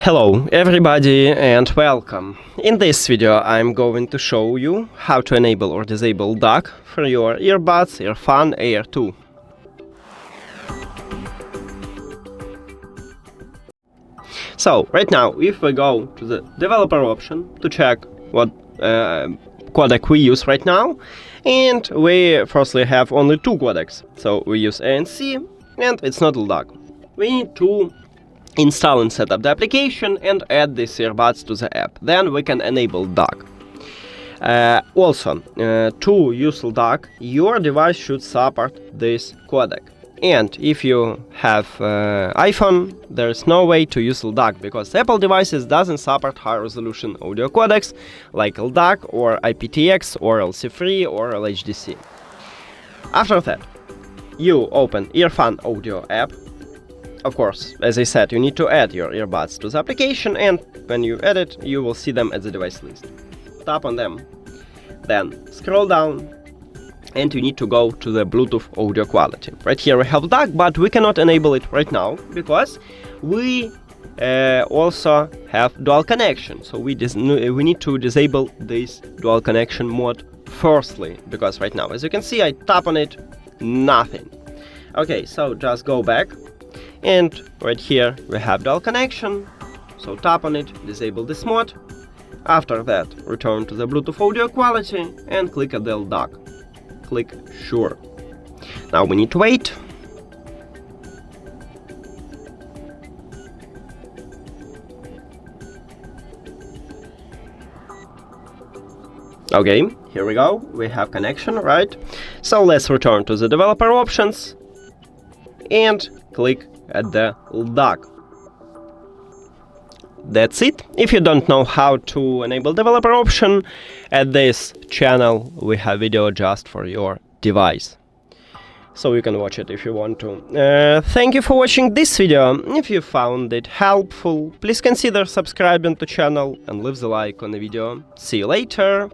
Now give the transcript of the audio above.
Hello everybody and welcome. In this video I'm going to show you how to enable or disable DAC for your earbuds EARFUN Air 2. So right now if we go to the developer option to check what codec we use right now, and we firstly have only two codecs, so we use ANC and it's not LDAC. We need to install and set up the application and add these earbuds to the app. Then we can enable DAC. Also, to use DAC, your device should support this codec. And if you have iPhone, there is no way to use LDAC because Apple devices doesn't support high-resolution audio codecs like LDAC or IPTX or LC3 or LHDC. After that, you open EARFUN Audio app. Of course, as I said, you need to add your earbuds to the application, and when you add it, you will see them at the device list. Tap on them, then scroll down, and you need to go to the Bluetooth audio quality. Right here we have DAC, but we cannot enable it right now because we also have dual connection. So we need to disable this dual connection mode firstly, because right now, as you can see, I tap on it, nothing. Okay, so just go back. And right here we have dual connection, so tap on it, disable this mode. After that, return to the Bluetooth audio quality and click at the LDAC. Click Sure. Now we need to wait. Okay, here we go, we have connection, right? So let's return to the developer options and click at the LDAC. That's it. If you don't know how to enable developer option, at this channel we have video just for your device, so you can watch it if you want to. Thank you for watching this video. If you found it helpful, please consider subscribing to channel and leave the like on the video. See you later.